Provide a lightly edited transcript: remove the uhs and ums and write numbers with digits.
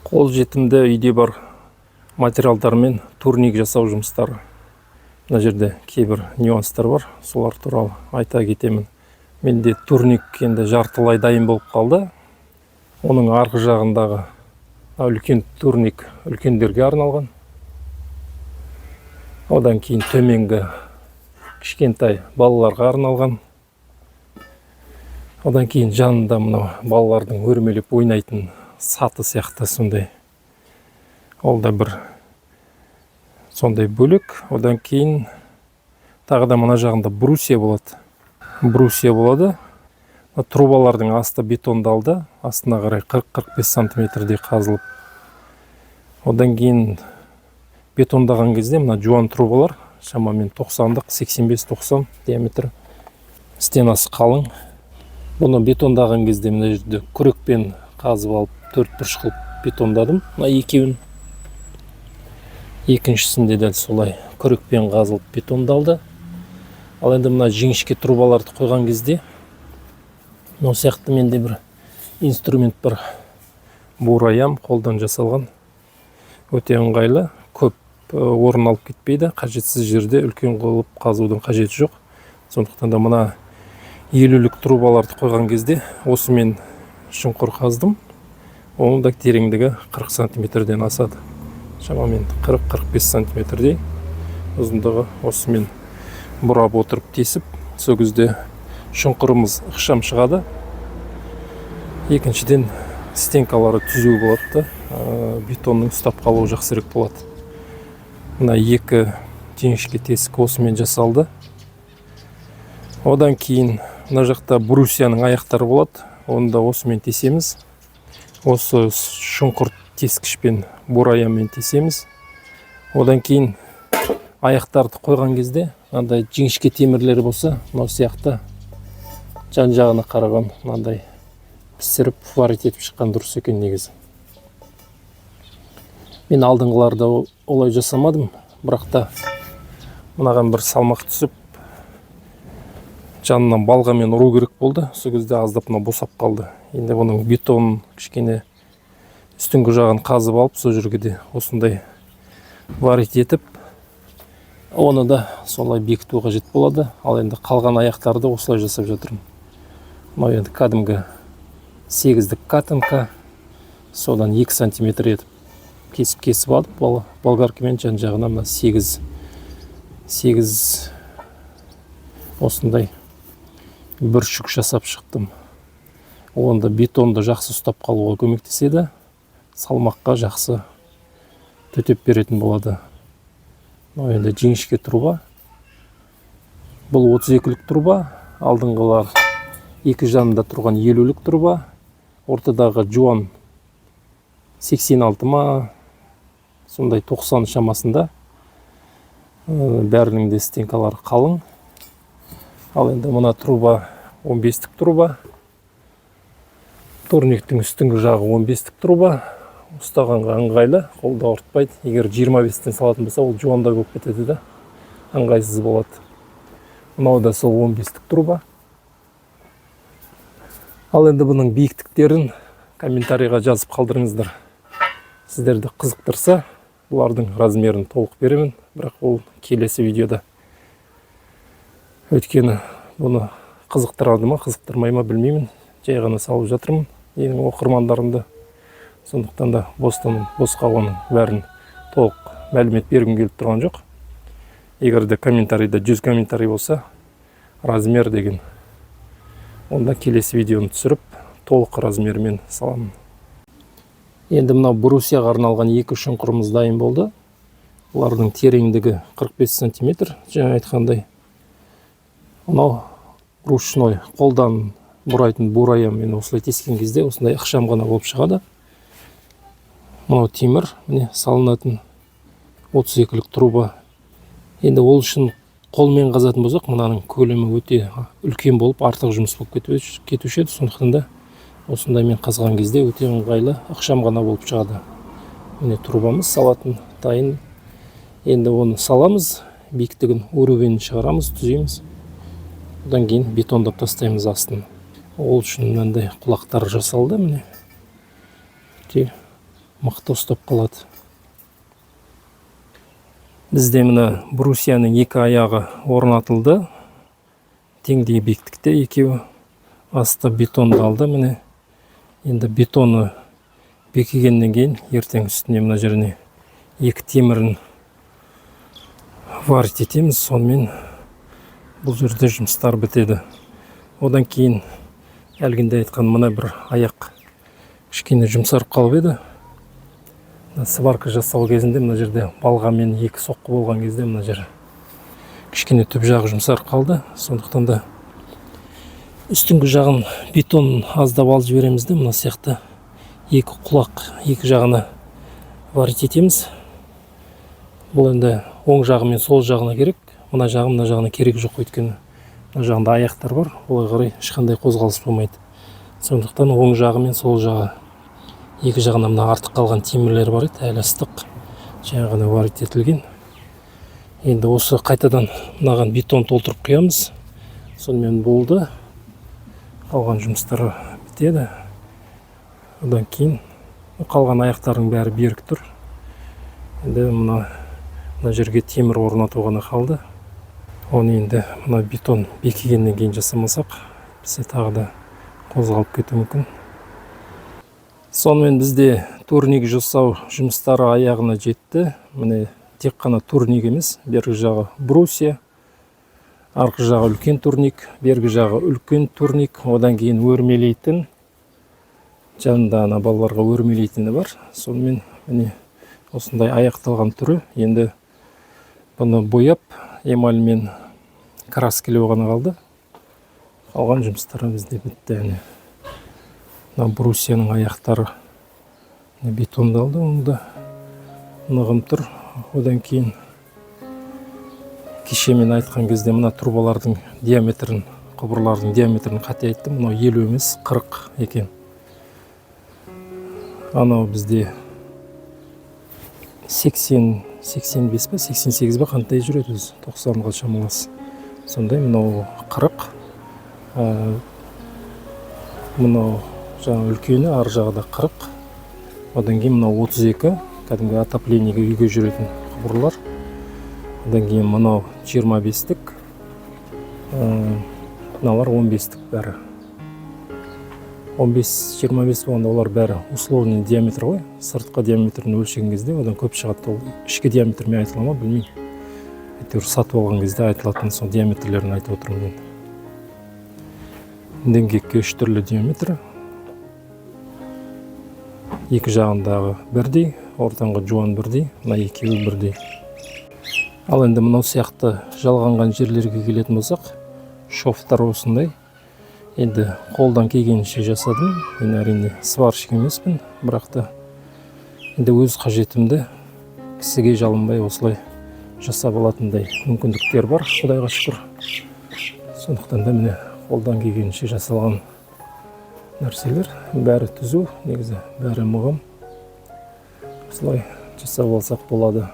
Қол жетімді үйде бар материалдармен турник жасау жұмыстары. Мына жерде кейбір нюанстар бар, солар туралы айта кетемін. Менде турник енді жартылай дайын болып қалды. Оның арғы жағындағы үлкен турник үлкендерге арналған. Одан кейін төменгі кішкентай балаларға арналған. Одан кейін жанында мына балалардың өрмелеп ойнайтын саты сияқты сондай. Ол да бір сондай бөлік. Одан кейін тағы да мына жағында брусья болады. Брусья болады. Трубалардың асты бетондалды. Астына қарай 40-45 сантиметрдей қазылып. Одан кейін бетондаған кезде мына жуан трубалар шамамен 90-дық, 85-90 диаметр. Стенасы қалың. Бұны бетондаған кезде мына жерде күрекпен қазып алып 4 бұрыш қылып бетондадым. Мына екеуін. Екіншісінде дәл солай күрекпен қазылып бетондалды. Ал енді мына жіңішке трубаларды қойған кезде осы сияқты менде бір инструмент бар. Бураям қолдан жасалған. Өте ыңғайлы, көп орын алып кетпейді. Қажетсіз жерде үлкен қылып қазудың қажеті жоқ. Сондықтан да мына елулік трубаларды қойған кезде осымен шұңқыр қаздым. Оның да тереңдігі 40 сантиметрден асады. Шамамен 40-45 сантиметрдей ұзындығы. Осымен бұрап отырып тесіп, сол кезде шұңқырымыз ықшам шығады. Екіншіден стенкалары түзу болады. Бетонның ұстап қалуы жақсырек болады. Мына екі жіңішке тесік осымен жасалды. Одан кейін мына жақта брусьяның аяқтары болады. Оны да осымен тесеміз. Осы шұңқыр тескішпен бураямен тесеміз. Одан кейін аяқтарды қойған кезде мынандай жіңішке темірлері болса, мынау сияқты жан-жағына қараған мынандай пісіріп, варить етіп шыққан дұрыс екен негізі. Мен алдыңғыларда олай жасамадым, бірақ та мынаған бір салмақ түсіп, жанынан балғамен ұру керек болды. Сол кезде аздап мына босап қалды. Енді бұның бетон кішкене үстіңгі жағын қазып алып, сол жерге де осындай варить етіп, оны да солай бекіту қажет болады. Ал енді қалған аяқтарды осылай жасап жатырмын. Мынау енді кәдімгі 8-дік катанка. Содан 2 сантиметр етіп кесіп алып, болгаркамен жан-жағына мына 8 осындай бүршік жасап шықтым. Онда бетонды жақсы ұстап қалуға көмектеседі. Салмаққа жақсы төтеп беретін болады. Мынау енді жіңішке труба. Бұл 32-лік труба. Алдыңғылар екі жанында тұрған 50-лік труба. Ортадағы жуан 86 ма, сондай 90 шамасында. Бәрінің де стенкалары қалың. Ал енді мына труба 15-тік труба. Турниктің үстіңгі жағы 15-тік труба. Ұстағанға ыңғайлы, қолда ауыртпайды. Егер 25-тен салатын болса, ол жуандай болып кетеді де, ыңғайсыз болады. Мынау да сол 15-тік труба. Ал енді бұның биіктіктерін комментарийға жазып қалдырыңыздар. Сіздерді қызықтырса, бұлардың размерін толық беремін, бірақ ол келесі видеода. Өйткені бұны қызықтырады ма, қызықтырмай ма білмеймін. Жай ғана салып жатырмын менің оқырмандарымды. Сондықтан да босқа оның бәрін толық мәлімет бергім келіп тұрған жоқ. Егер де комментарийда 100 комментарий болса, размер деген, онда келесі видеоны түсіріп, толық размермен саламын. Енді мына брусьяға арналған екі шұңқырымыз дайын болды. Олардың тереңдігі 45 сантиметр, жаңа айтқандай. Мынау ручной, қолдан бұрайтын бураяммен осылай тескен кезде осындай ықшам ғана болып шығады. Мынау темір, міне салынатын 32-лік труба. Енді ол үшін қолмен қазатын болсақ, мынаның көлемі өте үлкен болып, артық жұмыс болып кетуші еді. Сондықтан да осындай мен қазған кезде өте ыңғайлы, ықшам ғана болып шығады. Міне трубамыз салатын дайын. Енді оны саламыз, биіктігін уровень шығарамыз, түзейміз. Одан кейін бетондап тастаймыз астын. Ол үшін мынандай құлақтар жасалды, міне. мықты ұстап қалады. Бізде мына брусияның екі аяғы орнатылды. Теңдей биіктікте екеуі. Асты бетондалды. Міне енді бетоны бекігеннен кейін ертең үстіне мына жеріне екі темірін варить етеміз. Сонымен бұл жерде жұмыстар бітеді. Одан кейін әлгінде айтқан мына бір аяқ кішкене жұмсарып қалып еді. Сварка жасау кезінде мына жерде балғамен екі соққы болған кезде мына жер кішкене түп жағы жұмсарып қалды. Сондықтан да үстіңгі жағын бетон аздап алып жібереміз де, мына сияқты екі құлақ екі жағына варить етеміз. Бұл енді оң жағы мен сол жағына керек. Мына жағына керек жоқ, өйткені мына жағында аяқтар бар. Олай қарай ешқандай қозғалыс болмайды. Сондықтан оң жағы мен сол жағы екі жағына мына артық қалған темірлер бар еді, әлі ыстық. Жаңа ғана варить етілген. Енді осы қайтадан мынаған бетон толтырып құямыз. Сонымен болды. Қалған жұмыстары бітеді. Одан кейін қалған аяқтардың бәрі берік тұр. Енді мына жерге темір орнату ғана қалды. Оны енді мына бетон бекігеннен кейін жасамасақ, бізде тағы да қозғалып кетуі мүмкін. Сонымен бізде турник жасау жұмыстары аяғына жетті. Міне тек қана турник емес, бергі жағы брусия, арғы жағы үлкен турник, бергі жағы үлкен турник, одан кейін өрмелейтін, жанында ана балаларға өрмелейтіні бар. Сонымен міне осындай аяқталған түрі. Енді бұны бояп, эмальмен краскілеу ғана қалды. Қалған жұмыстары бізде бітті. Брусияның аяқтары бетондалды, онда нығым тұр. Одан кейін кеше мен айтқан кезде мына трубалардың диаметрін, құбырлардың диаметрін қате айттым. Мынау 50 емес, 40 екен. Анау бізде 80-85 ба, 88 ба қандай жүреді өзі, 90-ға шамалас. Сондай мынау 40. Мынау жаңа үлкені, ар жағы да 40. Одан кейін мынау 32, кәдімгі отоплениеге үйге жүретін құбырлар. Одан кейін мынау 25-тік, мыналар 15-тік бәрі. 15-25 болғанда олар бәрі условный диаметр ғой. Сыртқы диаметрін өлшеген кезде одан көп шығады. Ішкі диаметрмен айтыла ма, білмеймін. Әйтеуір сатып алған кезде айтылатын сол диаметрлерін айтып отырмын мен. Діңгекке 3 түрлі диаметр. Екі жағындағы бірдей, ортаңғы жуан бірдей, мына екеуі бірдей. Ал енді мынау сияқты жалғанған жерлерге келетін болсақ, шофтар осындай. Енді қолдан келгенше жасадым. Мен әрине сварщик емеспін, бірақ та енді өз қажетімді кісіге жалынбай осылай жасап алатындай мүмкіндіктер бар, Құдайға шүкір. Сондықтан да міне қолдан келгенше жасалған нәрселер, бәрі түзу, негізі бәрі мұғым. Осылай жасап алсақ болады.